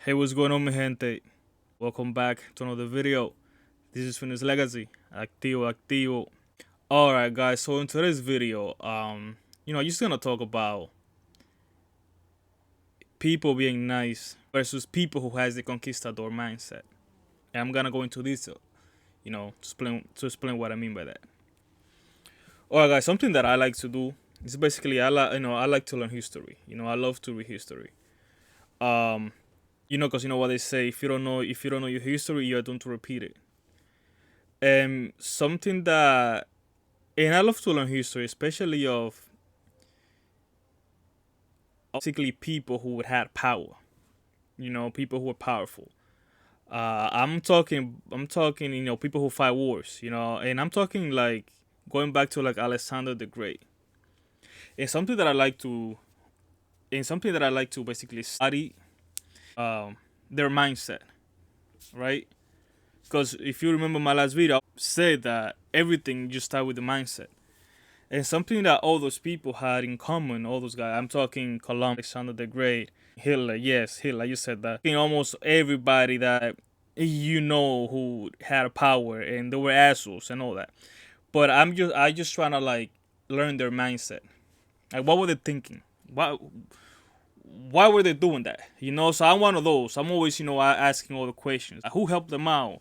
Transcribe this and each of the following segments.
Hey, what's going on, mi gente? Welcome back to another video. This is Finis Legacy. Activo, activo. Alright, guys, so in today's video, just gonna talk about people being nice versus people who has the conquistador mindset. And I'm gonna go into detail, to explain what I mean by that. Alright, guys, something that I like to do is basically I like to learn history. I love to read history. Um, because you know what they say: if you don't know your history, you're doomed to repeat it. And something that, and I love to learn history, especially of basically people who would had power. People who were powerful. I'm talking, people who fight wars. And I'm talking like going back to like Alexander the Great. And something that I like to basically study, their mindset, right? Because if you remember my last video, I said that everything just starts with the mindset. And something that all those people had in common, all those guys, I'm talking Columbus, Alexander the Great, Hitler, yes, Hitler, you said that. Almost everybody that who had power and they were assholes and all that. But I just trying to like learn their mindset. Like what were they thinking? Why were they doing that? So I'm one of those. I'm always, asking all the questions. Who helped them out?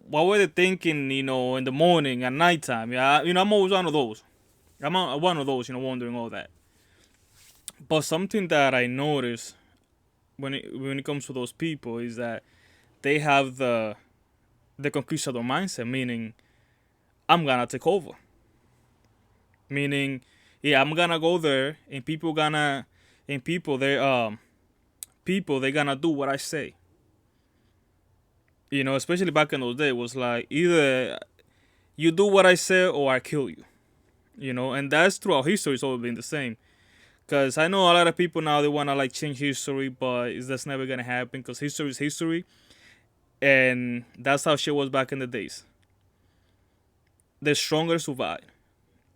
What were they thinking, in the morning, at nighttime? Yeah, I'm always one of those. One of those, wondering all that. But something that I notice when it comes to those people is that they have the conquistador mindset, meaning I'm gonna take over. Meaning, yeah, I'm gonna go there, and people they gonna do what I say. Especially back in those days, it was like either you do what I say or I kill you. And that's throughout history. It's always been the same. Because I know a lot of people now they want to like change history, but that's never gonna happen. Because history is history, and that's how shit was back in the days. The stronger survive,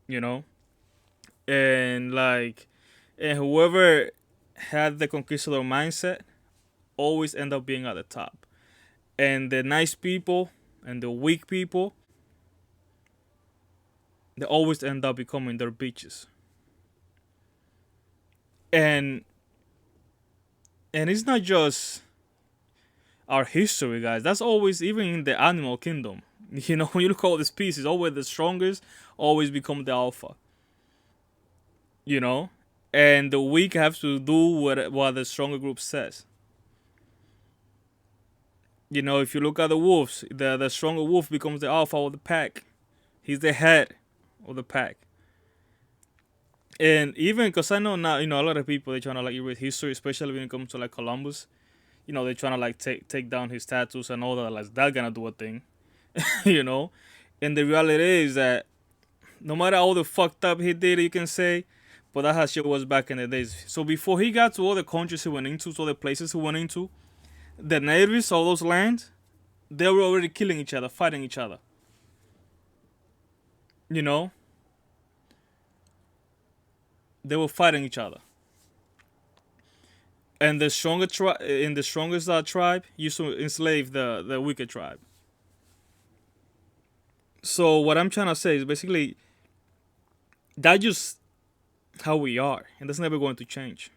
you know, and like, and whoever had the conquistador mindset always end up being at the top, and the nice people and the weak people they always end up becoming their bitches. And it's not just our history, guys. That's always even in the animal kingdom. When you look at all the species, always the strongest always become the alpha. You know, and the weak have to do what the stronger group says. If you look at the wolves, the stronger wolf becomes the alpha of the pack. He's the head of the pack. And even because I know now, a lot of people they trying to like erase history, especially when it comes to like Columbus. They're trying to like take down his tattoos and all that. Like that gonna do a thing, you know. And the reality is that no matter all the fucked up he did, you can say, but that's how shit was back in the days. So before he got to all the countries he went into, to all the places he went into, the natives, all those lands, they were already killing each other, fighting each other. You know, they were fighting each other. And the strongest tribe used to enslave the weaker tribe. So what I'm trying to say is basically that just how we are, and that's never going to change.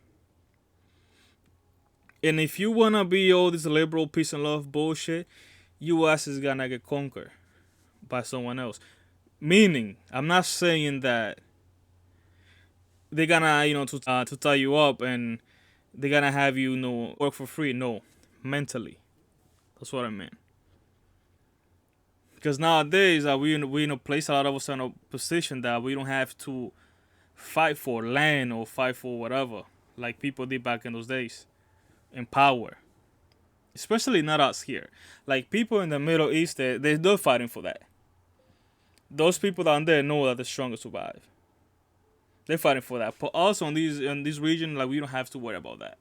And if you wanna be all this liberal peace and love bullshit, you ass is gonna get conquered by someone else. Meaning, I'm not saying that they're gonna to tie you up and they're gonna have you, work for free. No, mentally, that's what I mean. Because nowadays we in a place, a lot of us are in a position that we don't have to fight for land or fight for whatever like people did back in those days in power. Especially not us here. Like people in the Middle East, they're fighting for that. Those people down there know that the strongest survive. They're fighting for that. But also in this region, like we don't have to worry about that.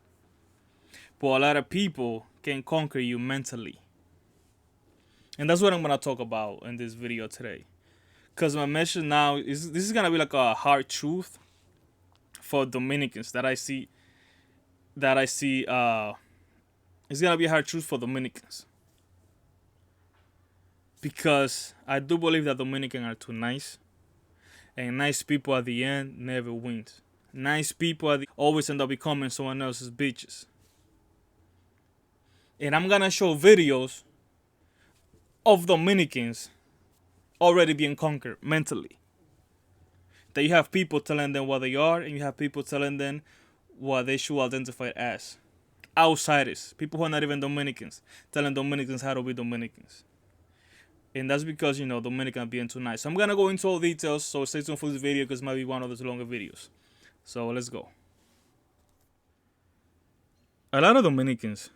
But a lot of people can conquer you mentally. And that's what I'm gonna talk about in this video today. Cause my mission now is this is gonna be like a hard truth for Dominicans that I see it's gonna be a hard truth for Dominicans because I do believe that Dominicans are too nice, and nice people at the end never wins. Nice people always end up becoming someone else's bitches. And I'm gonna show videos of Dominicans already being conquered mentally. That you have people telling them what they are, and you have people telling them what they should identify as. Outsiders, people who are not even Dominicans, telling Dominicans how to be Dominicans. And that's because, Dominicans being too nice. So I'm gonna go into all details, so stay tuned for this video because it might be one of those longer videos. So let's go. A lot of Dominicans,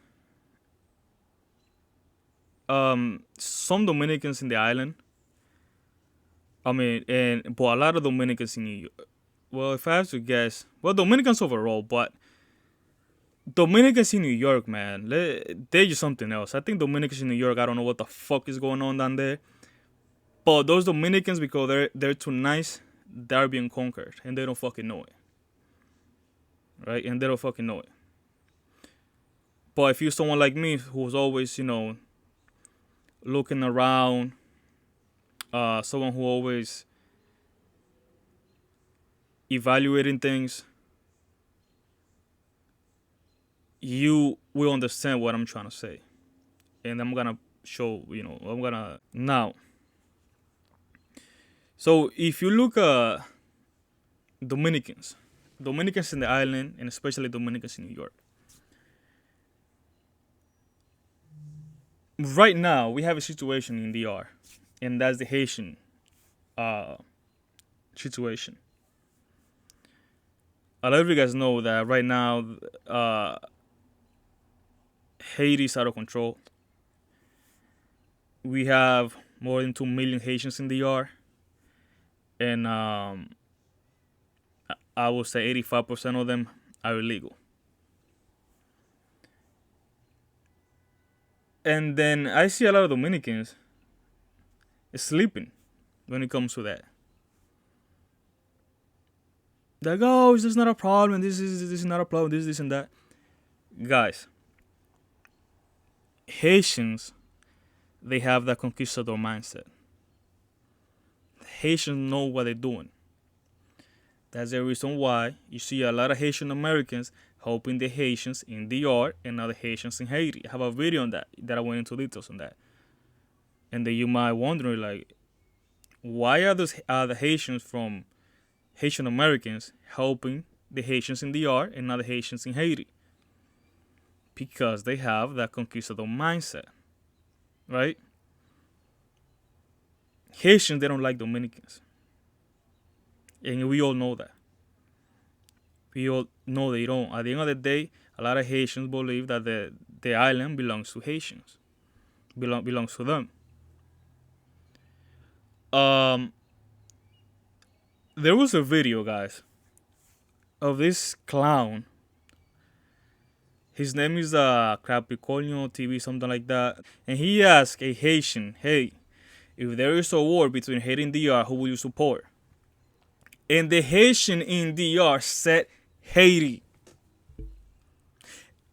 some Dominicans in the island, but a lot of Dominicans in New York. Well, if I have to guess, Dominicans overall, but Dominicans in New York, man, they're just something else. I think Dominicans in New York, I don't know what the fuck is going on down there. But those Dominicans, because they're too nice, they're being conquered. And they don't fucking know it. Right? And they don't fucking know it. But if you're someone like me who's always, looking around, someone who always evaluating things, you will understand what I'm trying to say. And I'm gonna show, now. So if you look at Dominicans in the island, and especially Dominicans in New York, right now we have a situation in DR, and that's the Haitian situation. A lot of you guys know that right now Haiti's out of control. We have more than 2 million Haitians in DR, and I would say 85% of them are illegal. And then I see a lot of Dominicans sleeping when it comes to that. Like, oh, this is not a problem. This is not a problem. This and that. Guys, Haitians, they have that conquistador mindset. Haitians know what they're doing. That's the reason why you see a lot of Haitian Americans helping the Haitians in DR and other Haitians in Haiti. I have a video on that I went into details on that. And then you might wonder, like, why are the Haitians from Haitian Americans helping the Haitians in DR and other Haitians in Haiti? Because they have that conquistador mindset, right? Haitians, they don't like Dominicans. And we all know that. We all know they don't. At the end of the day, a lot of Haitians believe that the island belongs to Haitians. Belongs to them. There was a video, guys, of this clown. His name is Crapicolio TV, something like that. And he asked a Haitian, hey, if there is a war between Haiti and DR, who will you support? And the Haitian in DR said Haiti.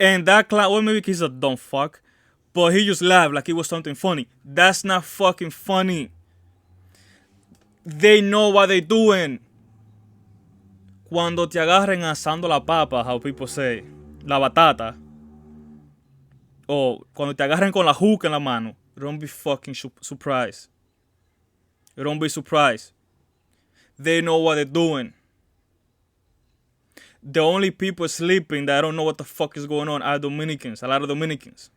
And that clown, well, maybe he's a dumb fuck, but he just laughed like it was something funny. That's not fucking funny. They know what they're doing. Cuando te agarren asando la papa, how people say, la batata, o cuando te agarren con la hook en la mano, don't be fucking surprised. Don't be surprised. They know what they're doing. The only people sleeping that don't know what the fuck is going on are Dominicans, a lot of Dominicans.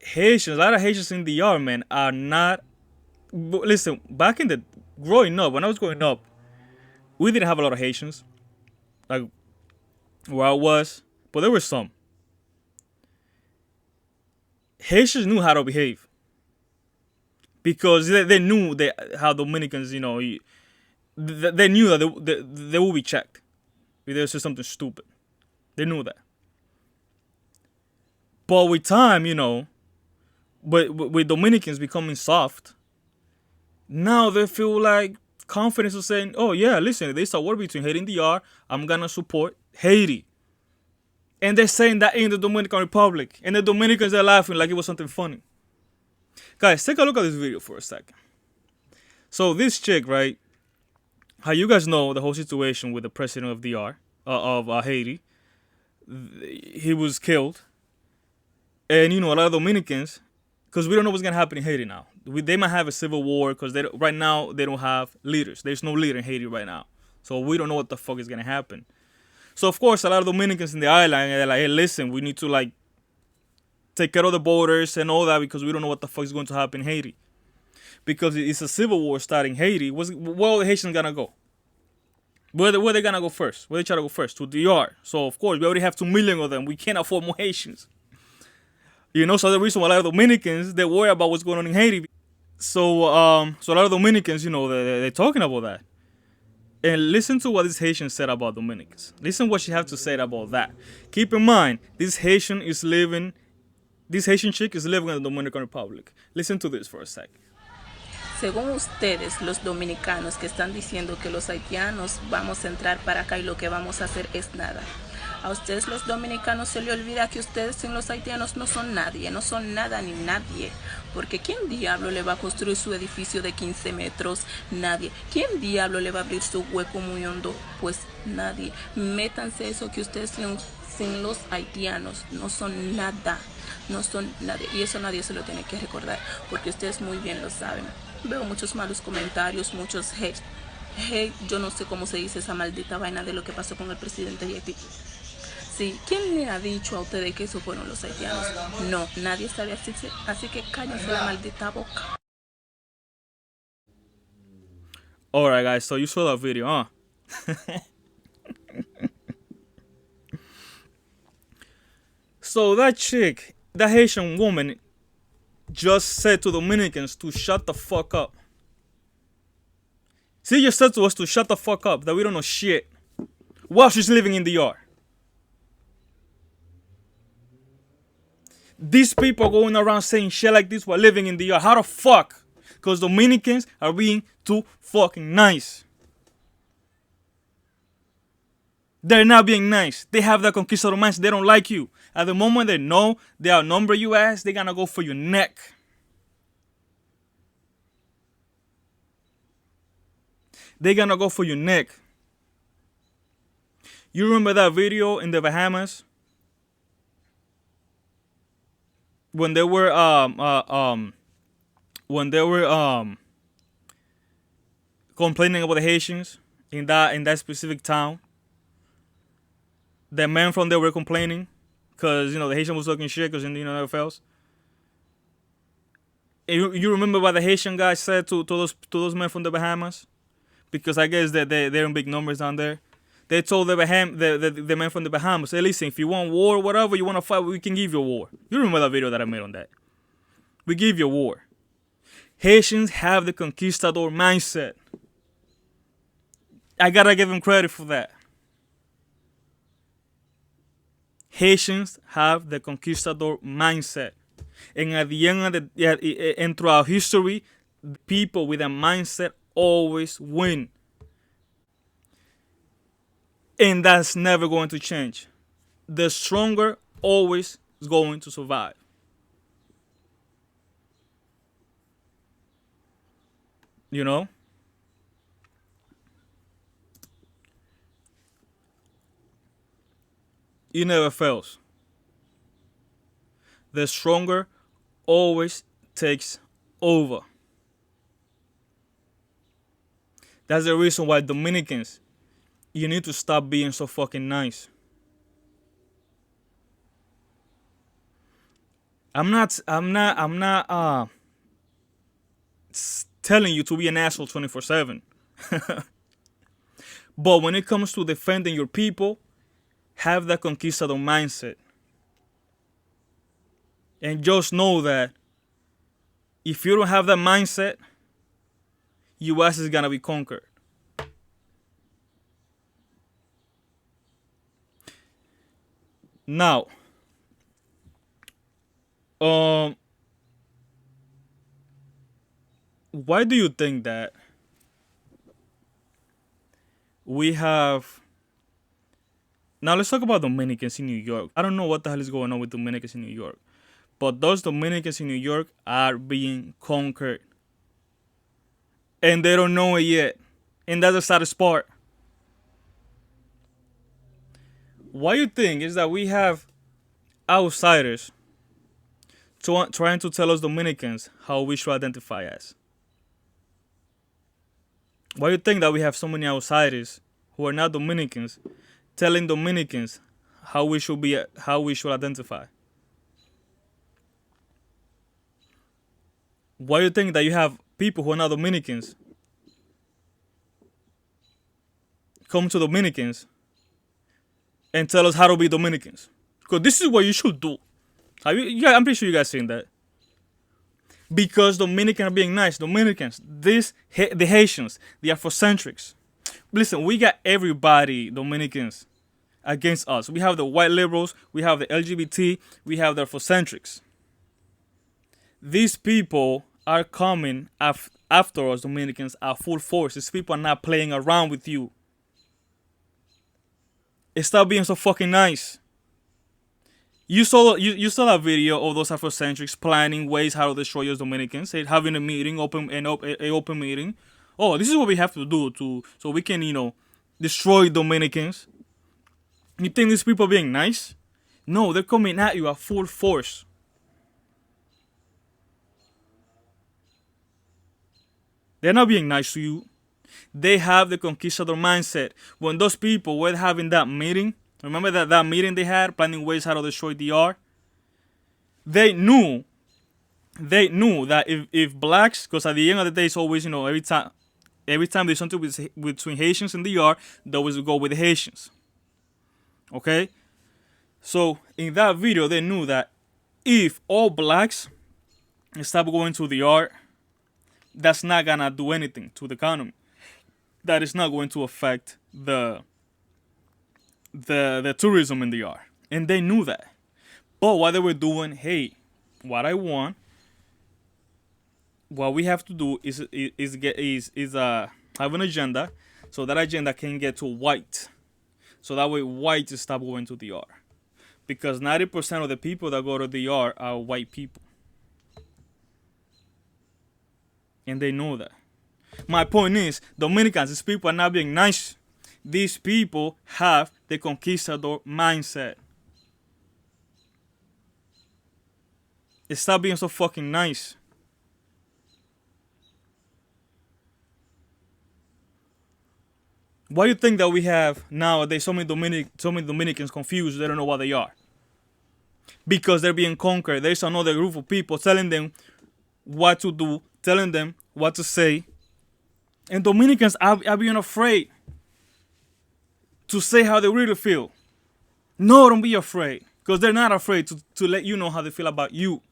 Haitians, a lot of Haitians in the DR, man, are not. Listen, back in growing up, when I was growing up, we didn't have a lot of Haitians, like where I was, but there were some. Haitians knew how to behave because they knew how Dominicans, they knew that they will be checked if they say something stupid. They knew that. But with time, with Dominicans becoming soft, now they feel like confidence of saying, oh yeah, listen, there's a war between Haiti and DR, I'm gonna support Haiti. And they're saying that in the Dominican Republic. And the Dominicans are laughing like it was something funny. Guys, take a look at this video for a second. So this chick, right? How you guys know the whole situation with the president of DR, of Haiti. He was killed. And, you know, a lot of Dominicans, because we don't know what's going to happen in Haiti now. They might have a civil war because right now they don't have leaders. There's no leader in Haiti right now. So we don't know what the fuck is going to happen. So, of course, a lot of Dominicans in the island, they're like, hey, listen, we need to, like, take care of the borders and all that because we don't know what the fuck is going to happen in Haiti. Because it's a civil war starting in Haiti. Where are the Haitians going to go? Where they going to go first? Where they try to go first? To DR. So, of course, we already have 2 million of them. We can't afford more Haitians. You know, so the reason why a lot of Dominicans, they worry about what's going on in Haiti. So a lot of Dominicans, you know, they're talking about that. And listen to what this Haitian said about Dominicans. Listen what she has to say about that. Keep in mind, this Haitian chick is living in the Dominican Republic. Listen to this for a second. Según ustedes, los dominicanos que están diciendo que los haitianos vamos a entrar para acá y lo que vamos a hacer es nada. A ustedes los dominicanos se les olvida que ustedes sin los haitianos no son nadie, no son nada ni nadie. Porque ¿quién diablo le va a construir su edificio de 15 metros? Nadie. ¿Quién diablo le va a abrir su hueco muy hondo? Pues nadie. Métanse eso que ustedes sin los haitianos no son nada. No son nadie. Y eso nadie se lo tiene que recordar. Porque ustedes muy bien lo saben. Veo muchos malos comentarios, muchos hate. Yo no sé cómo se dice esa maldita vaina de lo que pasó con el presidente de Haití. Sí, ¿quién le ha dicho a ustedes que eso fueron los haitianos? No, nadie sabe así que cállense la maldita boca. Alright, guys, so you saw that video, huh? So that chick, that Haitian woman, just said to Dominicans to shut the fuck up. She just said to us to shut the fuck up, that we don't know shit, while she's living in the yard. These people are going around saying shit like this while living in the yard. How the fuck? Because Dominicans are being too fucking nice. They're not being nice. They have that conquistador mindset. They don't like you. At the moment they know they outnumber you ass, they're gonna go for your neck. They're gonna go for your neck. You remember that video in the Bahamas? When they were complaining about the Haitians in that specific town. The men from there were complaining because, you know, the Haitian was talking shit because, you know, never else. You remember what the Haitian guy said to those men from the Bahamas? Because I guess that they're in big numbers down there. They told the men from the Bahamas, hey, listen, if you want war or whatever, you want to fight, we can give you a war. You remember that video that I made on that? We give you a war. Haitians have the conquistador mindset. I gotta give them credit for that. Haitians have the conquistador mindset. And at the end of and throughout history, people with a mindset always win. And that's never going to change. The stronger always is going to survive. You know? It never fails. The stronger always takes over. That's the reason why Dominicans, you need to stop being so fucking nice. I'm not telling you to be an asshole 24/7. But when it comes to defending your people, have that conquistador mindset. And just know that if you don't have that mindset, US is gonna be conquered. Now, why do you think that we have Now let's talk about Dominicans in New York. I don't know what the hell is going on with Dominicans in New York, but those Dominicans in New York are being conquered, and they don't know it yet. And that's the saddest part. What you think is that we have outsiders trying to tell us Dominicans how we should identify as? Why you think that we have so many outsiders who are not Dominicans telling Dominicans how we should identify? Why you think that you have people who are not Dominicans come to Dominicans and tell us how to be Dominicans? Because this is what you should do. I'm pretty sure you guys seen that. Because Dominicans are being nice. Dominicans, the Haitians, the Afrocentrics. Listen, we got everybody, Dominicans, against us. We have the white liberals, we have the LGBT, we have the Afrocentrics. These people are coming after us, Dominicans, at full force. These people are not playing around with you. Stop being so fucking nice. You saw that video of those Afrocentrics planning ways how to destroy us Dominicans, having a meeting, open meeting. Oh, this is what we have to do so we can, destroy Dominicans. You think these people are being nice? No, they're coming at you at full force. They're not being nice to you. They have the conquistador mindset. When those people were having that meeting, remember that meeting they had, planning ways how to destroy DR? They knew that if blacks, because at the end of the day, it's always, every time there's something between Haitians and DR, they always go with the Haitians. Okay? So, in that video, they knew that if all blacks stop going to DR, that's not gonna do anything to the economy. That is not going to affect the tourism in the DR. And they knew that. But what they were doing, hey, what I want, what we have to do is have an agenda, so that agenda can get to white. So that way whites stop going to the DR. Because 90% of the people that go to the DR are white people. And they know that. My point is, Dominicans, these people are not being nice. These people have the conquistador mindset. Stop being so fucking nice. Why do you think that we have nowadays so many Dominicans confused? They don't know what they are. Because they're being conquered. There's another group of people telling them what to do, telling them what to say. And Dominicans are being afraid to say how they really feel. No, don't be afraid. Because they're not afraid to let you know how they feel about you.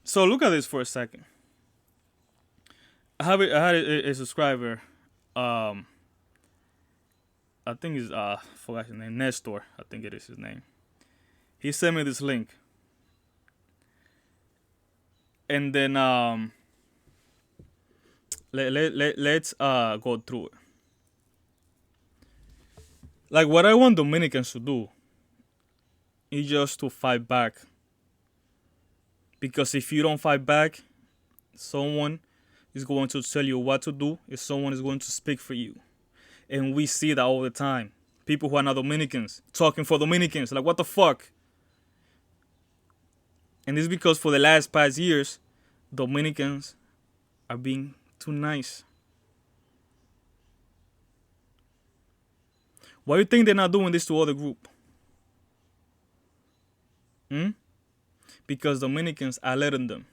So look at this for a second. I had a subscriber. I think he's forgot his name, Nestor. I think it is his name. He sent me this link, and then let's go through it. Like, what I want Dominicans to do is just to fight back. Because if you don't fight back, someone is going to tell you what to do, if someone is going to speak for you. And we see that all the time. People who are not Dominicans talking for Dominicans. Like, what the fuck? And this is because for the past years, Dominicans are being too nice. Why do you think they're not doing this to other group? Because Dominicans are letting them.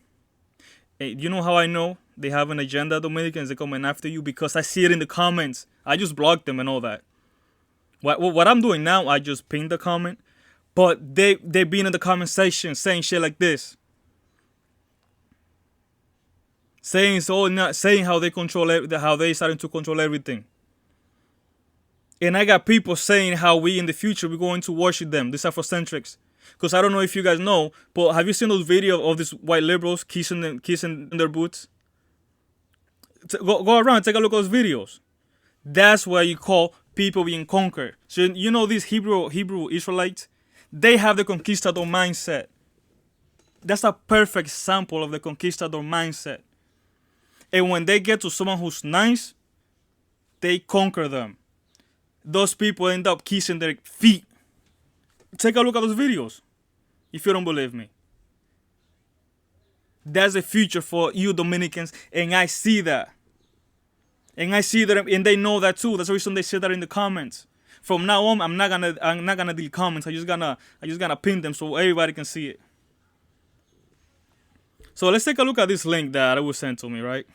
Hey, you know how I know they have an agenda, Dominicans? They're coming after you because I see it in the comments. I just blocked them and all that. What I'm doing now, I just pinned the comment. But they been in the comment section saying shit like this. Saying how they how they starting to control everything. And I got people saying how we in the future we're going to worship them, these Afrocentrics. Because I don't know if you guys know, but have you seen those videos of these white liberals kissing their boots? Go around, take a look at those videos. That's what you call people being conquered. So you know these Hebrew Israelites, they have the conquistador mindset. That's a perfect example of the conquistador mindset. And when they get to someone who's nice, they conquer them. Those people end up kissing their feet. Take a look at those videos if you don't believe me. That's the future for you Dominicans, and I see that. And I see that, and they know that too. That's the reason they say that in the comments. From now on, I'm not gonna delete comments. I just gonna pin them so everybody can see it. So let's take a look at this link that was sent to me, right?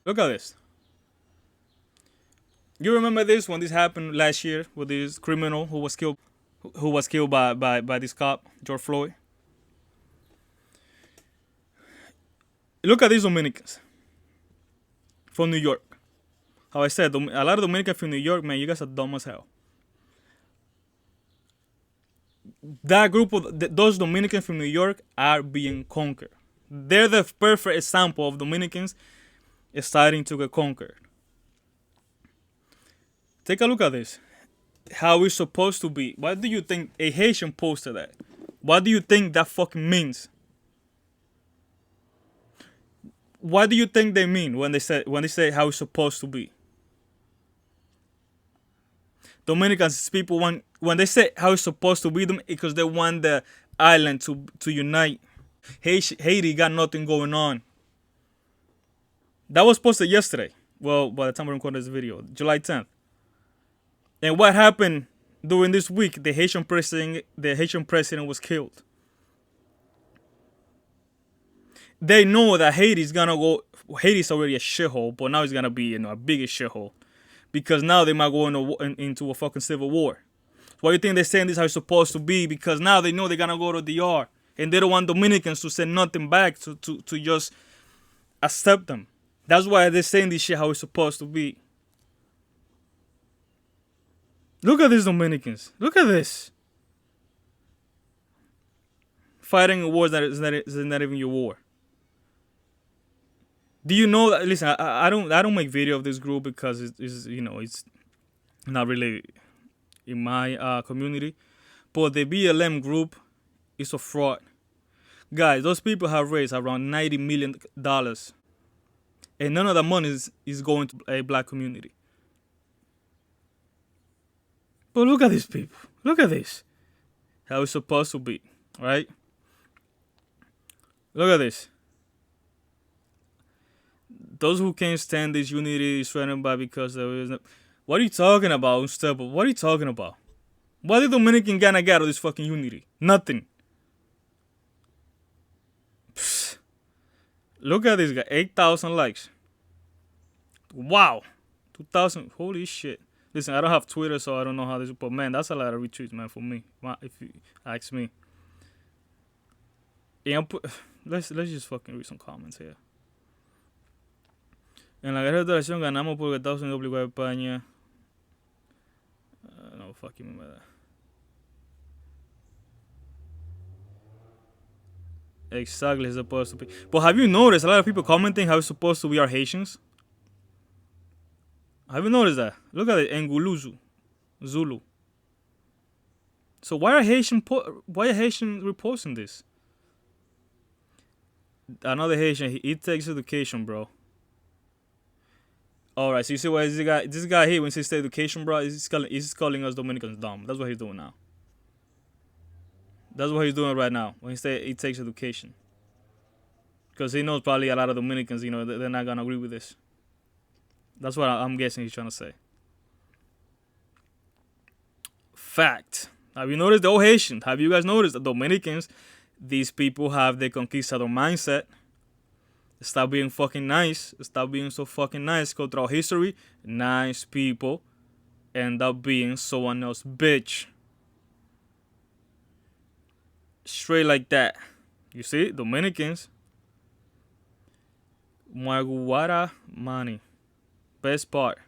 Look at this. You remember this when this happened last year with this criminal who was killed by this cop, George Floyd? Look at these Dominicans from New York. How I said, a lot of Dominicans from New York, man, you guys are dumb as hell. That group of those Dominicans from New York are being conquered. They're the perfect example of Dominicans starting to get conquered. Take a look at this. How it's supposed to be. What do you think a Haitian posted that? What do you think that fucking means? What do you think they mean when they say how it's supposed to be? Dominicans people want, when they say how it's supposed to be, them because they want the island to unite. Haiti got nothing going on. That was posted yesterday. Well, by the time we're recording this video, July 10th. And what happened during this week? The Haitian president was killed. They know that Haiti's gonna go. Haiti's already a shithole, but now it's gonna be a bigger shithole, because now they might go into a fucking civil war. Why do you think they're saying this how it's supposed to be? Because now they know they're gonna go to DR, and they don't want Dominicans to say nothing back to just accept them. That's why they're saying this shit how it's supposed to be. Look at these Dominicans. Look at this. Fighting a war that is not even your war. Do you know that? Listen, I don't make video of this group because it's not really in my community. But the BLM group is a fraud. Guys, those people have raised around $90 million. And none of the money is going to a black community. But look at these people. Look at this. How it's supposed to be, right? Look at this. Those who can't stand this unity is threatened by because there is no... What are you talking about, Unstable? What are you talking about? What did Dominican gonna get out of this fucking unity? Nothing. Psst. Look at this guy. 8,000 likes. Wow. 2,000. Holy shit. Listen, I don't have Twitter, so I don't know how this... But, man, that's a lot of retweets, man, for me. If you ask me. Yeah, let's just fucking read some comments here. En la guerra de oración ganamos porque Estados Unidos obligó a España. No, fucking remember that. Exactly, it's supposed to be. But have you noticed a lot of people commenting how it's supposed to be our Haitians? Have you noticed that? Look at it, Enguluzu, Zulu. So why are Haitian reposting this? Another Haitian, he takes education, bro. All right, so you see why this guy here, when he says education, bro, he's calling us Dominicans dumb. That's what he's doing now. That's what he's doing right now when he says he takes education. Because he knows probably a lot of Dominicans, they're not going to agree with this. That's what I'm guessing he's trying to say. Fact. Have you noticed the old Haitians? Have you guys noticed the Dominicans? These people have the conquistador mindset. Stop being fucking nice. Stop being so fucking nice. Go through history. Nice people end up being someone else's bitch. Straight like that. You see? Dominicans. Marguara money. Best part.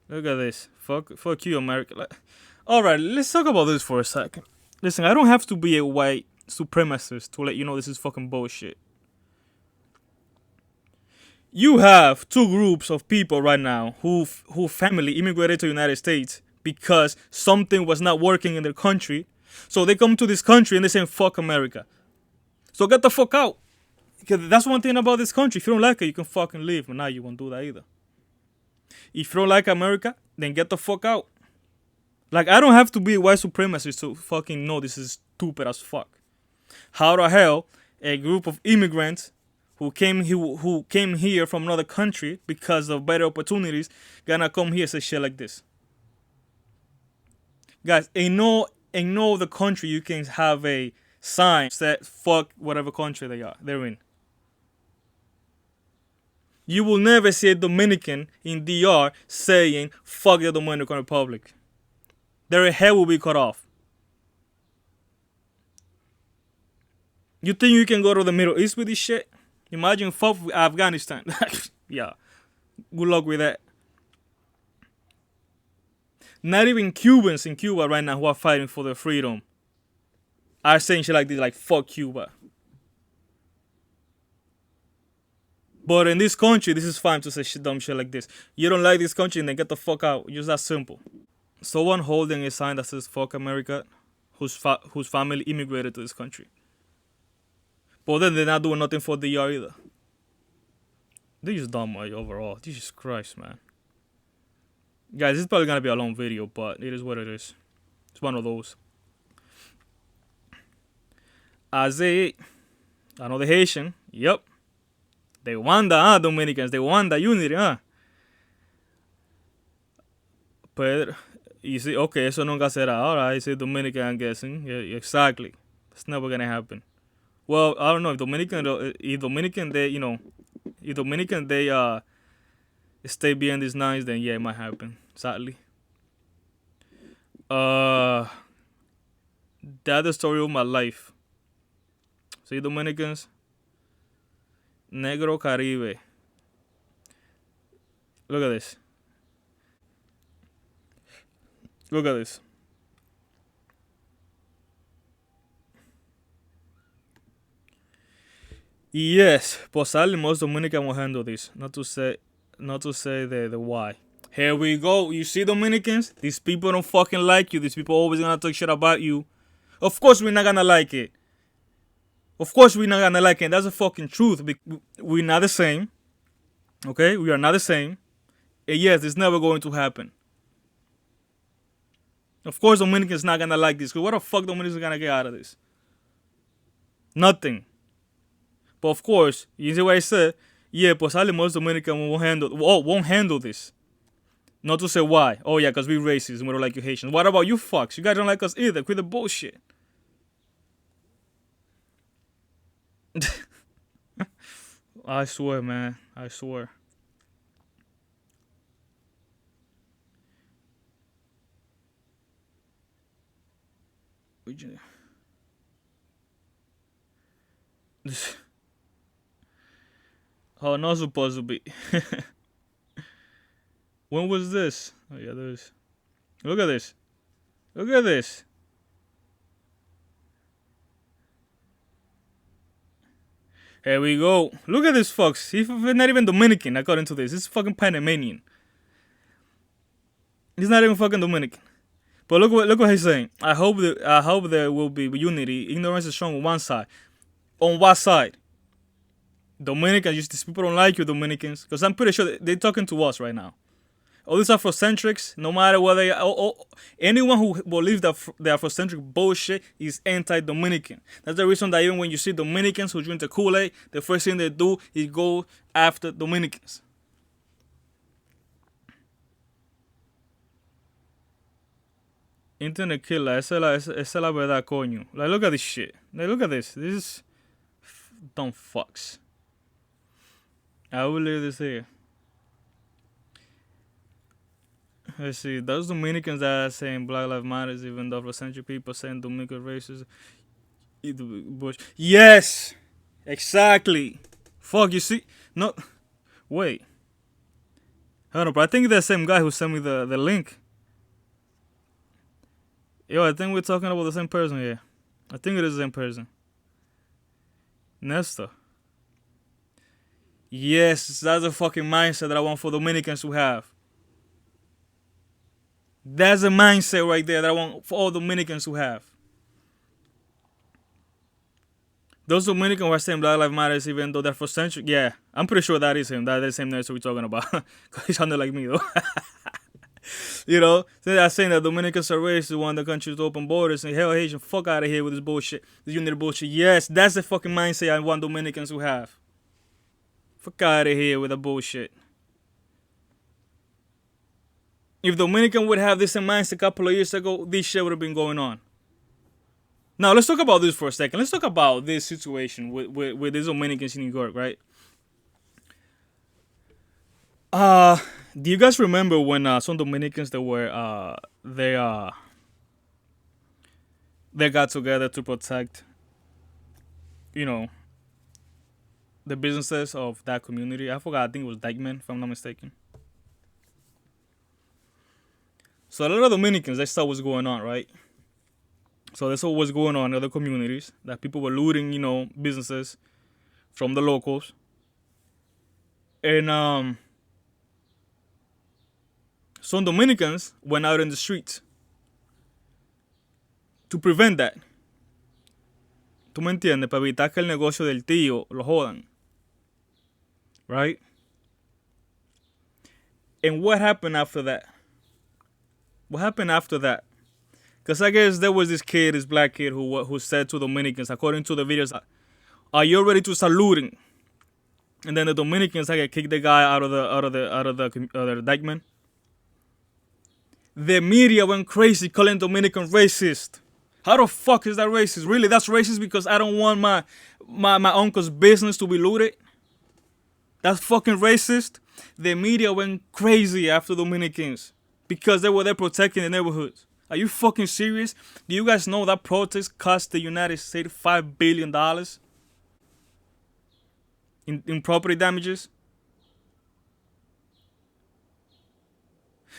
Look at this. Fuck you, America. Alright, let's talk about this for a second. Listen, I don't have to be a white supremacist to let you know this is fucking bullshit. You have two groups of people right now who family immigrated to the United States because something was not working in their country. So they come to this country and they say, fuck America. So get the fuck out. Because that's one thing about this country. If you don't like it, you can fucking leave. But now you won't do that either. If you don't like America, then get the fuck out. Like, I don't have to be a white supremacist to fucking know this is stupid as fuck. How the hell a group of immigrants who came here from another country because of better opportunities gonna come here and say shit like this? Guys, ain't no other country you can have a sign that fuck whatever country they're in. You will never see a Dominican in DR saying fuck the Dominican Republic. Their head will be cut off. You think you can go to the Middle East with this shit? Imagine fuck Afghanistan. Yeah. Good luck with that. Not even Cubans in Cuba right now who are fighting for their freedom are saying shit like this, like fuck Cuba. But in this country, this is fine to say dumb shit like this. You don't like this country, then get the fuck out. Just that simple. Someone holding a sign that says fuck America, whose family immigrated to this country. But then they're not doing nothing for the DR either. They're just dumb overall. Jesus Christ, man. Guys, this is probably going to be a long video, but it is what it is. It's one of those. Aze, another Haitian. Yep. They wanda, Dominicans. They wanda unity, Pero, you see, okay, eso nunca será. Alright, say Dominican, I'm guessing. Yeah, exactly. It's never going to happen. Well, I don't know if Dominican, they stay being this nice, then yeah, it might happen. Sadly. That's the story of my life. See, Dominicans, Negro Caribe. Look at this. Look at this. Yes, but sadly most Dominicans will handle this. Not to say the why. Here we go. You see, Dominicans? These people don't fucking like you. These people always gonna talk shit about you. Of course we're not gonna like it. Of course we're not gonna like it. That's the fucking truth. We're not the same. Okay? We are not the same. And yes, it's never going to happen. Of course Dominicans not gonna like this. Because what the fuck Dominicans gonna get out of this? Nothing. But of course, you see what I said? Yeah, but sadly most Dominicans won't handle this. Not to say why. Oh yeah, because we're racist and we don't like you Haitians. What about you fucks? You guys don't like us either. Quit the bullshit. I swear, man. I swear. Oh, not supposed to be. When was this? Oh yeah, there's. Look at this. Look at this. Here we go. Look at this, folks. He's not even Dominican, according to this. He's fucking Panamanian. He's not even fucking Dominican. But look what he's saying. I hope there will be unity. Ignorance is strong on one side. On what side? Dominicans. These people don't like you, Dominicans, because I'm pretty sure they're talking to us right now. All these Afrocentrics, no matter what they are, anyone who believes that the Afrocentric bullshit is anti-Dominican. That's the reason that even when you see Dominicans who drink the Kool-Aid, the first thing they do is go after Dominicans. Internet killer, esa es la verdad, coño. Like, look at this shit. Like, look at this. This is dumb fucks. I will leave this here. Let's see. Those Dominicans that are saying Black Lives Matter, even though Afrocentric people saying Dominican races. Yes! Exactly. Fuck, you see? No. Wait. Hold on, but I think it's the same guy who sent me the link. Yo, I think we're talking about the same person here. I think it is the same person. Nesta. Yes, that's the fucking mindset that I want for Dominicans to have. That's a mindset right there that I want for all Dominicans to have. Those Dominicans who are saying Black Lives Matter, even though they're Afrocentric, yeah, I'm pretty sure that is him. That is him that's what we're talking about. Because he sounded like me, though. You know, they're saying that Dominicans are racist, want the country to open borders, and hell, Haitian, fuck out of here with this bullshit, this unity bullshit. Yes, that's the fucking mindset I want Dominicans to have. Fuck out of here with the bullshit. If Dominican would have this in mind a couple of years ago, this shit would have been going on. Now, let's talk about this for a second. Let's talk about this situation with these Dominicans in New York, right? Do you guys remember when some Dominicans that were they got together to protect, you know, the businesses of that community? I forgot. I think it was Dykeman, if I'm not mistaken. So a lot of Dominicans, they saw what's going on, right? So that's what was going on in other communities, that people were looting, you know, businesses from the locals. And some Dominicans went out in the streets to prevent that. ¿Tú me entiendes? Para evitar que el negocio del tío lo jodan. Right? And what happened after that? What happened after that? Because I guess there was this kid, this black kid, who said to Dominicans, according to the videos, "Are you ready to start looting?" And then the Dominicans, I kicked the guy out of the Dykeman. The media went crazy calling Dominican racist. How the fuck is that racist? Really, that's racist because I don't want my uncle's business to be looted? That's fucking racist. The media went crazy after Dominicans because they were there protecting the neighborhoods. Are you fucking serious? Do you guys know that protest cost the United States $5 billion in property damages?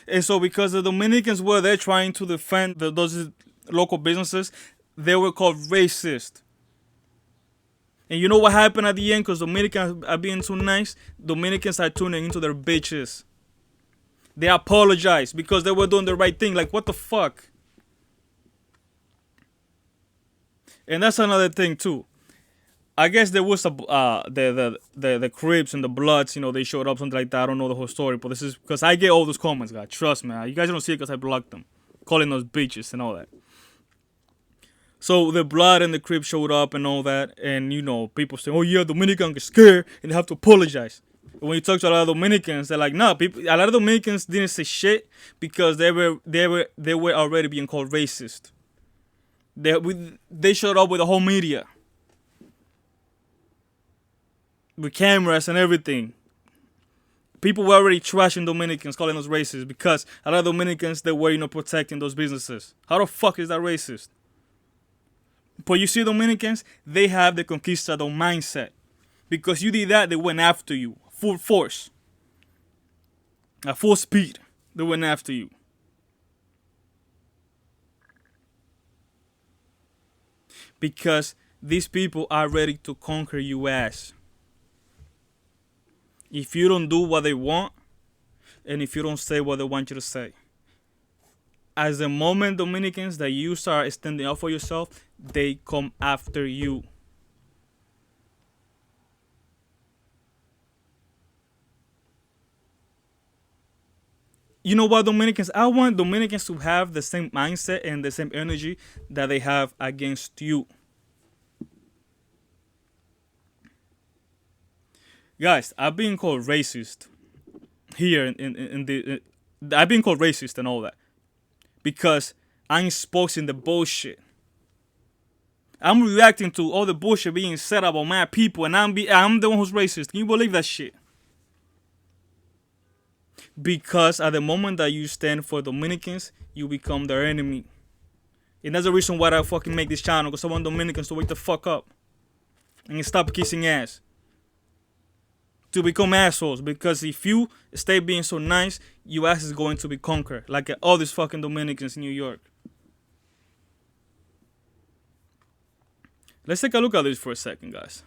And so because the Dominicans were there trying to defend those local businesses, they were called racist. And you know what happened at the end? Because Dominicans are being too nice, Dominicans are turning into their bitches. They apologized because they were doing the right thing. Like, what the fuck? And that's another thing too. I guess there was the Crips and the Bloods, you know, they showed up, something like that. I don't know the whole story, but this is because I get all those comments, guys. Trust me, you guys don't see it because I blocked them, calling those bitches and all that. So the Blood and the Crips showed up and all that, and you know, people say, "Oh yeah, Dominicans get scared and they have to apologize." When you talk to a lot of Dominicans, they're like, "No, people." A lot of Dominicans didn't say shit because they were already being called racist. They showed up with the whole media, with cameras and everything. People were already trashing Dominicans, calling us racist because a lot of Dominicans, they were, you know, protecting those businesses. How the fuck is that racist? But you see, Dominicans, they have the conquistador mindset. Because you did that, they went after you. Full force. At full speed, they went after you. Because these people are ready to conquer you ass. If you don't do what they want, and if you don't say what they want you to say. As the moment, Dominicans, that you start standing up for yourself, they come after you. You know what, Dominicans? I want Dominicans to have the same mindset and the same energy that they have against you. Guys, I've been called racist here I've been called racist and all that because I'm exposing the bullshit. I'm reacting to all the bullshit being said about my people, and I'm the one who's racist. Can you believe that shit? Because at the moment that you stand for Dominicans, you become their enemy. And that's the reason why I fucking make this channel, because I want Dominicans to wake the fuck up and stop kissing ass. To become assholes, because if you stay being so nice, your ass is going to be conquered, like all these fucking Dominicans in New York. Let's take a look at this for a second, guys.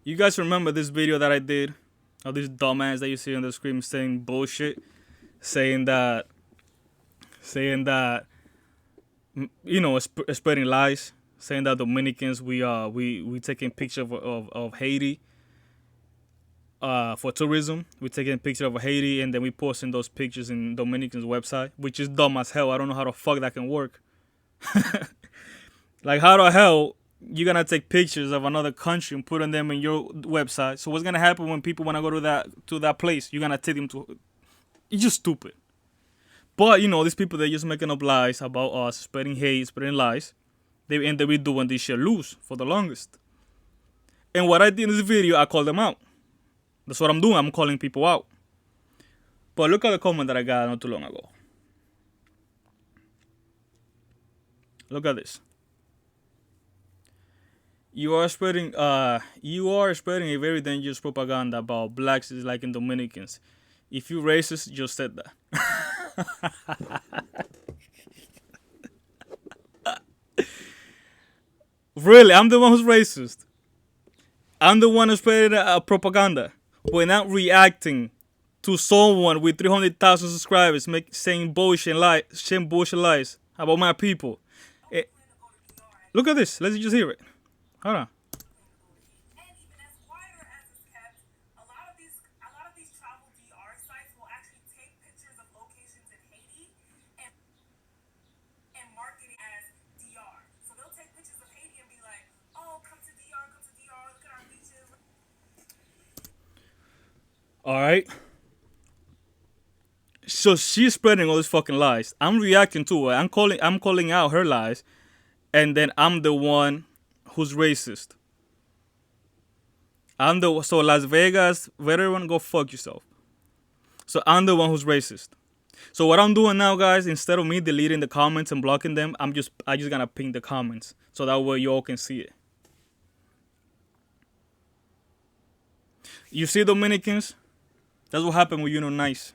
You guys remember this video that I did of this dumbass that you see on the screen saying bullshit, saying that, spreading lies, saying that Dominicans we taking picture of Haiti for tourism. We taking a picture of Haiti and then we posting those pictures in Dominicans website, which is dumb as hell. I don't know how the fuck that can work. Like, how the hell you're gonna take pictures of another country and putting them in your website? So what's gonna happen when people wanna go to that place? You're gonna take them to. It's just stupid. But these people, they're just making up lies about us, spreading hate, spreading lies. They be doing this shit loose for the longest. And what I did in this video, I called them out. That's what I'm doing. I'm calling people out. But look at the comment that I got not too long ago. Look at this. You are spreading a very dangerous propaganda about blacks is like in Dominicans. If you racist, just said that. Really, I'm the one who's racist. I'm the one who's spreading propaganda. We're not reacting to someone with 300,000 subscribers saying bullshit lies about my people. Look at this. Let's just hear it. Hold on. And even as quieter as it's kept, a lot of these travel DR sites will actually take pictures of locations in Haiti and market it as DR. So they'll take pictures of Haiti and be like, "Oh, come to DR, look at our beaches." All right. So she's spreading all these fucking lies. I'm reacting to it. I'm calling out her lies, and then I'm the one who's racist. So Las Vegas, everyone go fuck yourself. So I'm the one who's racist. So what I'm doing now, guys, instead of me deleting the comments and blocking them, I just gonna ping the comments so that way you all can see it. You see, Dominicans, that's what happened when you're not nice.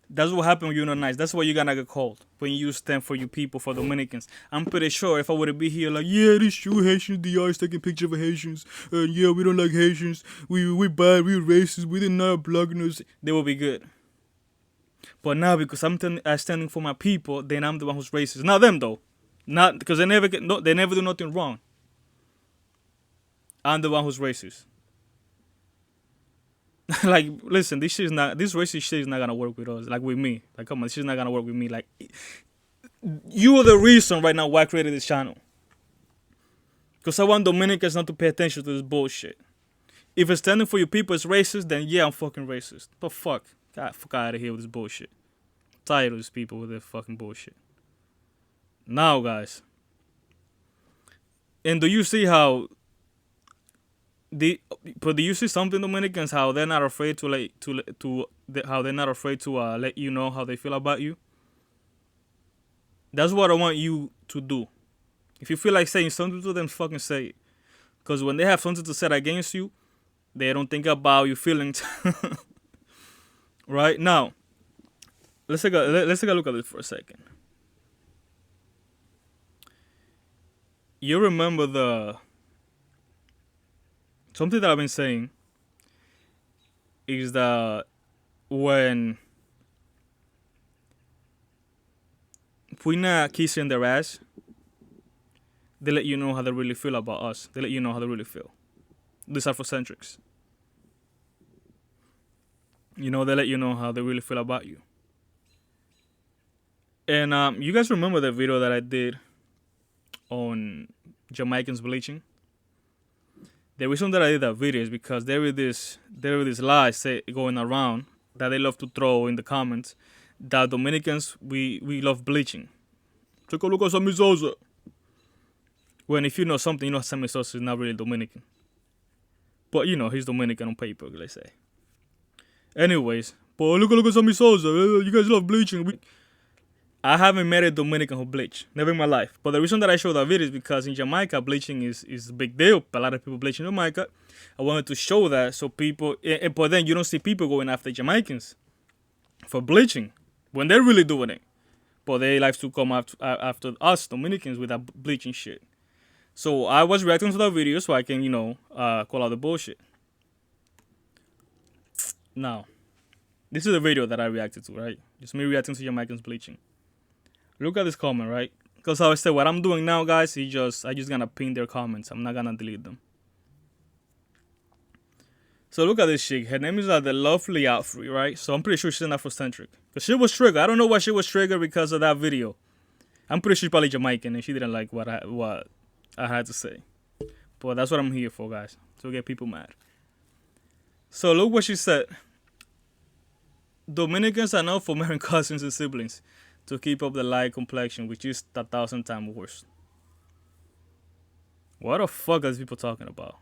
That's what happened when you're not nice. That's why you're gonna get called when you stand for your people, for Dominicans. I'm pretty sure if I would be here like, yeah, this true Haitians, DR is taking pictures of Haitians. Yeah, we don't like Haitians. We bad, we racist, we did not blocking us. They will be good. But now because I'm standing for my people, then I'm the one who's racist. Not them though. Not because they never do nothing wrong. I'm the one who's racist. Like, listen, this racist shit is not gonna work with us. Like with me. Like, come on, this shit's not gonna work with me. Like, you are the reason right now why I created this channel. Because I want Dominicans not to pay attention to this bullshit. If it's standing for your people is racist, then yeah, I'm fucking racist. But fuck. God, fuck out of here with this bullshit. I'm tired of these people with their fucking bullshit. Now, guys. And do you see how do you see something, Dominicans, how they're not afraid to let you know how they feel about you? That's what I want you to do. If you feel like saying something to them, fucking say it. Because when they have something to say against you, they don't think about your feelings. Right? Now, let's take a look at this for a second. You remember something that I've been saying is that when we're not kissing their ass, they let you know how they really feel about us. They let you know how they really feel. These Afrocentrics. They let you know how they really feel about you. And you guys remember the video that I did on Jamaicans bleaching? The reason that I did that video is because there is this lie going around that they love to throw in the comments that Dominicans we love bleaching. Take a look at Sammy Sosa. When if you know something, you know Sammy Sosa is not really Dominican. But he's Dominican on paper, let's say. Anyways, but look at Sammy Sosa. You guys love bleaching. I haven't met a Dominican who bleach. Never in my life. But the reason that I showed that video is because in Jamaica, bleaching is a big deal. A lot of people bleach in Jamaica. I wanted to show that so people... But then you don't see people going after Jamaicans for bleaching when they're really doing it. but they like to come after us Dominicans with that bleaching shit. So I was reacting to that video so I can, call out the bullshit. Now, this is the video that I reacted to, right? Just me reacting to Jamaicans bleaching. Look at this comment, right? Because I said what I'm doing now, guys, I just gonna pin their comments. I'm not gonna delete them. So look at this chick. Her name is the lovely Outfree, right? So I'm pretty sure she's an Afrocentric. Because she was triggered. I don't know why she was triggered because of that video. I'm pretty sure she's probably Jamaican and she didn't like what I had to say. But that's what I'm here for, guys. To get people mad. So look what she said. Dominicans are known for marrying cousins and siblings to keep up the light complexion, which is 1,000 times worse. What the fuck are these people talking about?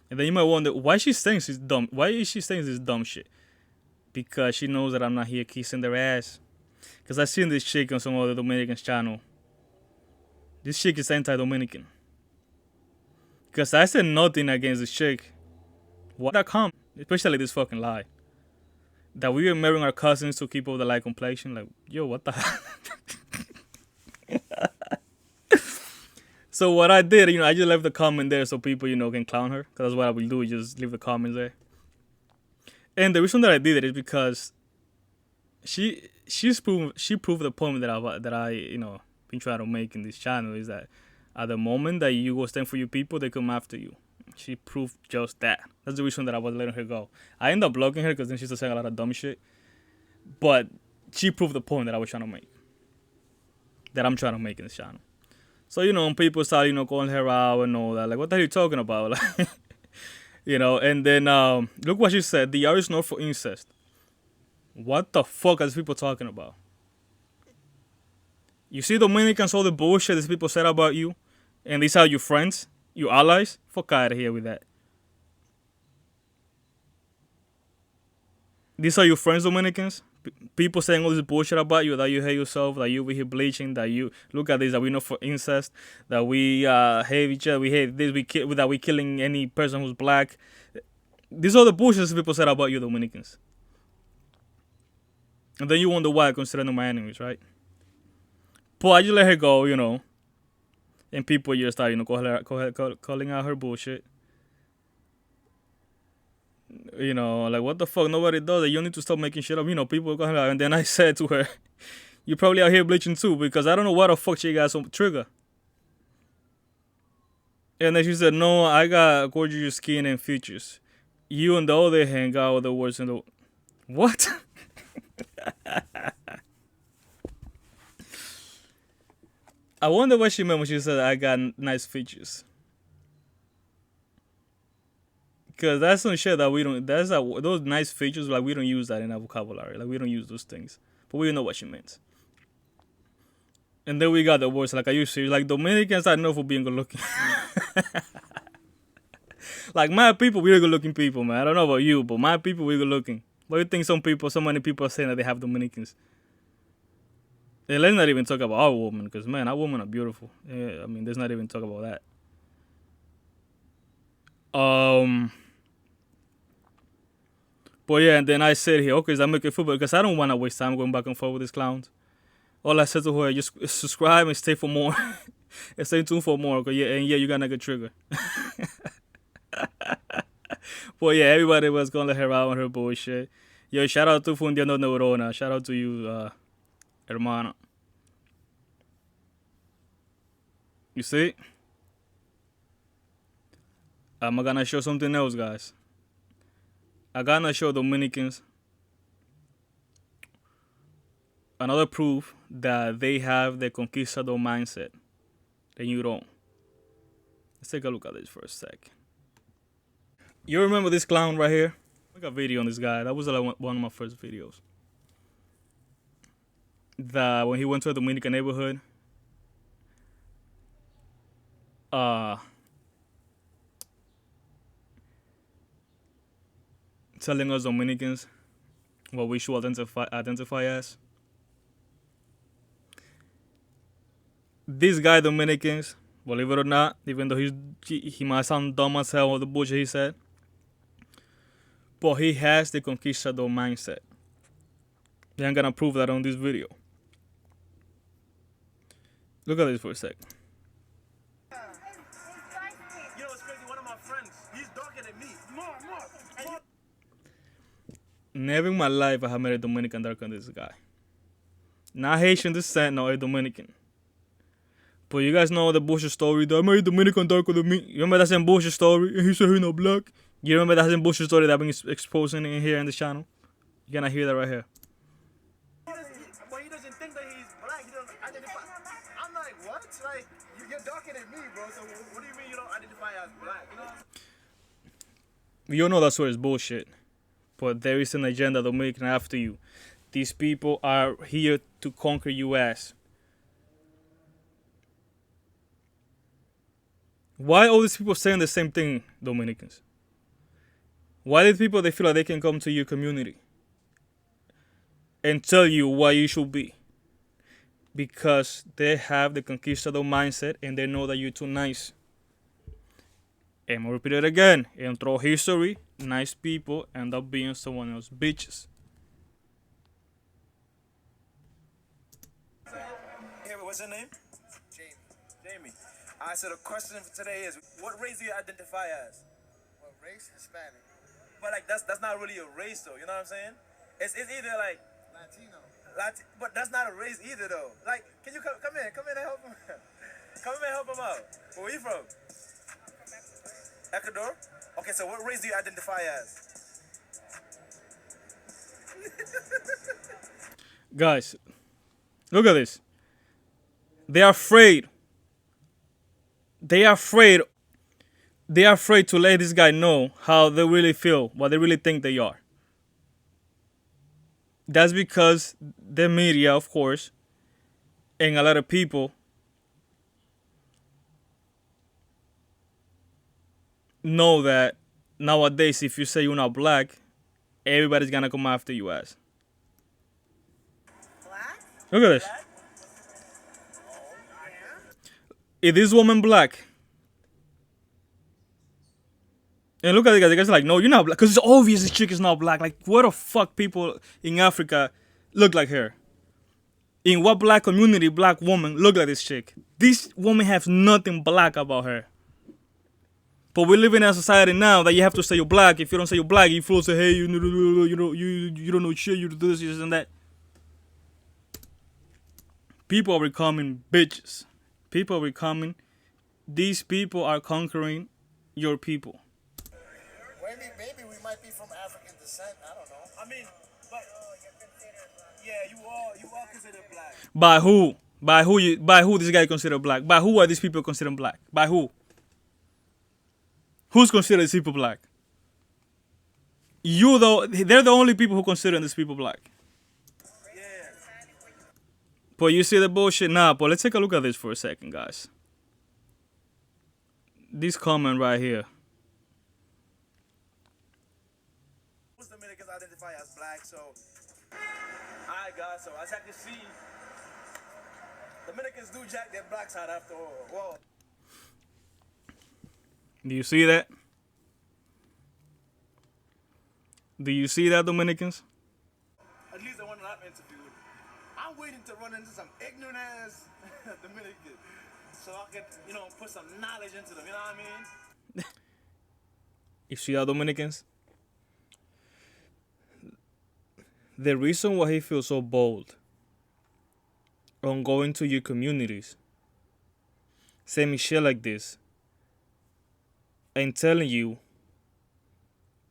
And then you might wonder why she's saying she's dumb. Why is she saying this dumb shit? Because she knows that I'm not here kissing their ass. Because I seen this chick on some other Dominicans channel. This chick is anti-Dominican. Because I said nothing against this chick. What.com, especially this fucking lie. That we were marrying our cousins to keep up the light complexion. Like, yo, what the hell? So what I did, I just left the comment there so people, can clown her. Because that's what I will do, just leave the comments there. And the reason that I did it is because she proved the point that I been trying to make in this channel, is that at the moment that you go stand for your people, they come after you. She proved just that. That's the reason that I was letting her go. I ended up blocking her because then she started saying a lot of dumb shit. But she proved the point that I was trying to make. That I'm trying to make in this channel. So, people start, calling her out and all that. Like, what the hell are you talking about? Like, and then look what she said. The R is known for incest. What the fuck are these people talking about? You see Dominicans, all the bullshit these people said about you, and these are your friends, your allies? Fuck out of here with that. These are your friends, Dominicans? People saying all this bullshit about you, that you hate yourself, that you over here bleaching, that you look at this, that we know for incest, that we hate each other, we hate this, that we killing any person who's black. These are the bullshit people said about you, Dominicans. And then you wonder why I consider them my enemies, right? But I just let her go, and people just start, calling out her bullshit. Like, what the fuck? Nobody does it. You need to stop making shit up. People go out. And then I said to her, you probably out here bleaching too, because I don't know why the fuck she got some trigger. And then she said, no, I got gorgeous skin and features. You, on the other hand, got all the words in the... What? I wonder what she meant when she said I got nice features. Because that's some shit that we don't... those nice features, like, we don't use that in our vocabulary. Like, we don't use those things. But we know what she meant. And then we got the words, like, are you serious? Like, Dominicans are known for being good looking. Like, my people, we're good looking people, man. I don't know about you, but my people, we're good looking. Why do you think so many people are saying that they have Dominicans? And let's not even talk about our women, because, man, our women are beautiful. Yeah, let's not even talk about that. But yeah, and then I said here, okay, I'm making football because I don't want to waste time going back and forth with these clowns. All I said to her, just subscribe and stay for more. And stay tuned for more. Cause you got a good trigger. But yeah, everybody was going to let her out on her bullshit. Yo, shout out to Fundiano Neurona. Shout out to you, hermano. You see? I'm going to show something else, guys. I'm going to show Dominicans another proof that they have the conquistador mindset and you don't. Let's take a look at this for a sec. You remember this clown right here? I got a video on this guy. That was one of my first videos. That when he went to a Dominican neighborhood, telling us Dominicans what we should identify as. This guy, Dominicans, believe it or not, even though he might sound dumb as hell with the bullshit he said, but he has the conquistador mindset. I'm gonna prove that on this video. Look at this for a sec. You know what's crazy? One of my friends, he's darker than me. More. And Never in my life I have met a Dominican darker than this guy. Not Haitian descent, no, a Dominican. But you guys know the bullshit story that I made Dominican darker than me. You remember that same bullshit story? And he said he's not black. You remember that same bullshit story that I've been exposing in here in the channel? You're gonna hear that right here. he doesn't think that he's black. He doesn't identify. I'm like, what? Like, you're darker than me, bro. So what do you mean you don't identify as black? You know? You know that sort is bullshit. But there is an agenda Dominican after you. These people are here to conquer US. Why all these people saying the same thing, Dominicans? Why did people they feel like they can come to your community and tell you what you should be? Because they have the conquistador mindset and they know that you're too nice. And I'll repeat it again. And through history, nice people end up being someone else's bitches. Hey, what's your name? Jamie. Alright, so the question for today is, what race do you identify as? What race? Hispanic. But like that's not really a race though, you know what I'm saying? It's either like Latino. But that's not a race either though. Like, can you come in and help him? Come in and help him out. Where are you from? Ecuador? Okay, so what race do you identify as? Guys, look at this. They are afraid. They are afraid to let this guy know how they really feel, what they really think they are. That's because the media, of course, and a lot of people know that nowadays if you say you're not black, everybody's gonna come after you as. Black? Look at this. Is this woman black? And look at the guys. The guys are like, no, you're not black. Because it's obvious this chick is not black. Like, what the fuck people in Africa look like her? In what black community, black woman look like this chick? This woman has nothing black about her. But we live in a society now that you have to say you're black. If you don't say you're black, you feel say, hey, you don't know shit, you do this and that. People are becoming bitches. People are becoming. These people are conquering your people. Maybe we might be from African descent. I don't know. I mean, but yeah, you all consider black. By who? By who this guy considered black? By who are these people considered black? By who? Who's considered these people black? You though, they're the only people who consider these people black. Yeah. But you see the bullshit now. But let's take a look at this for a second, guys. This comment right here. Most Dominicans identify as black, so alright guys, so as I can see, Dominicans do jack their black side after all. Well, Do you see that? Do you see that, Dominicans? at least the one that I've interviewed, I'm waiting to run into some ignorant ass Dominicans so I can, put some knowledge into them, you know what I mean? You see that, Dominicans? The reason why he feels so bold on going to your communities, saying shit like this, and telling you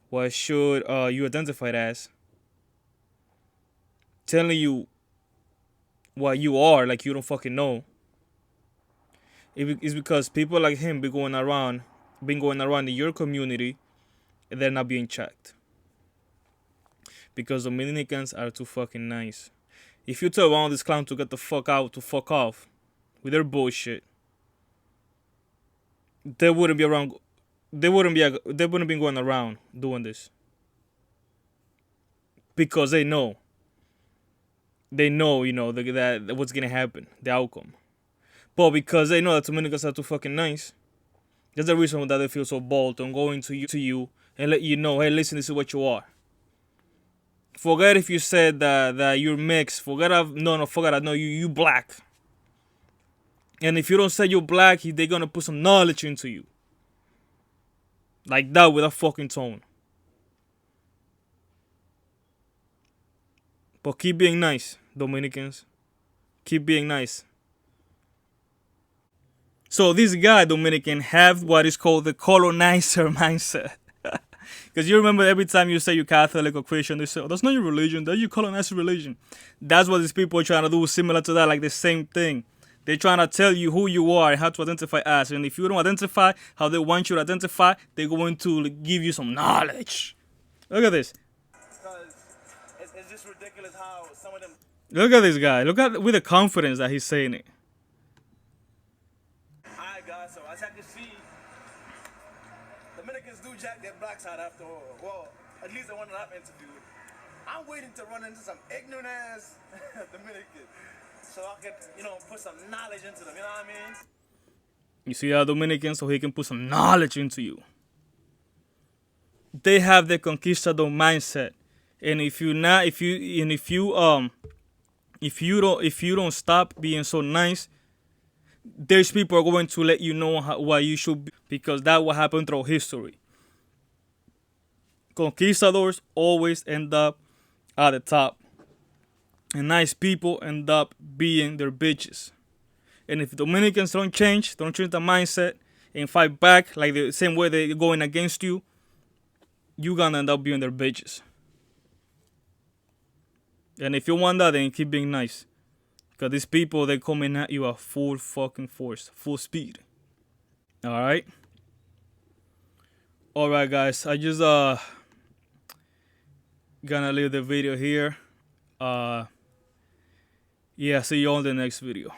what should you identify as, telling you what you are like you don't fucking know, it's because people like him been going around in your community and they're not being checked. Because Dominicans are too fucking nice. If you tell one of these clowns to get the fuck out, to fuck off with their bullshit, they wouldn't be around. They wouldn't be going around doing this. Because they know. They know, that what's gonna happen, the outcome. But because they know that Dominicans are too fucking nice, that's the reason that they feel so bold on going to you and let you know, hey, listen, this is what you are. Forget if you said that you're mixed. Forget, no, you black. And if you don't say you're black, they're gonna put some knowledge into you. Like that with a fucking tone. But keep being nice, Dominicans. Keep being nice. So this guy, Dominican, have what is called the colonizer mindset. Because you remember every time you say you're Catholic or Christian, they say, oh, that's not your religion, that's your colonizer religion. That's what these people are trying to do, similar to that, like the same thing. They're trying to tell you who you are and how to identify as. And if you don't identify how they want you to identify, they're going to give you some knowledge. Look at this. Because it's just ridiculous how some of them. Look at this guy. Look at with the confidence that he's saying it. Alright, guys, so as I can see, Dominicans do jack their black side after all. Well, at least the one that I've interviewed. I'm waiting to run into some ignorant ass Dominican. So I can, put some knowledge into them, you know what I mean? You see that Dominican, so he can put some knowledge into you. They have the conquistador mindset. And if you don't stop being so nice, there's people are going to let you know why you should be, because that will happen through history. Conquistadors always end up at the top. And nice people end up being their bitches. And if Dominicans don't change the mindset and fight back like the same way they're going against you, you're gonna end up being their bitches. And if you want that, then keep being nice. Because these people, they're coming at you at full fucking force, full speed. Alright? Alright, guys. I just gonna leave the video here. Yeah, see you on the next video.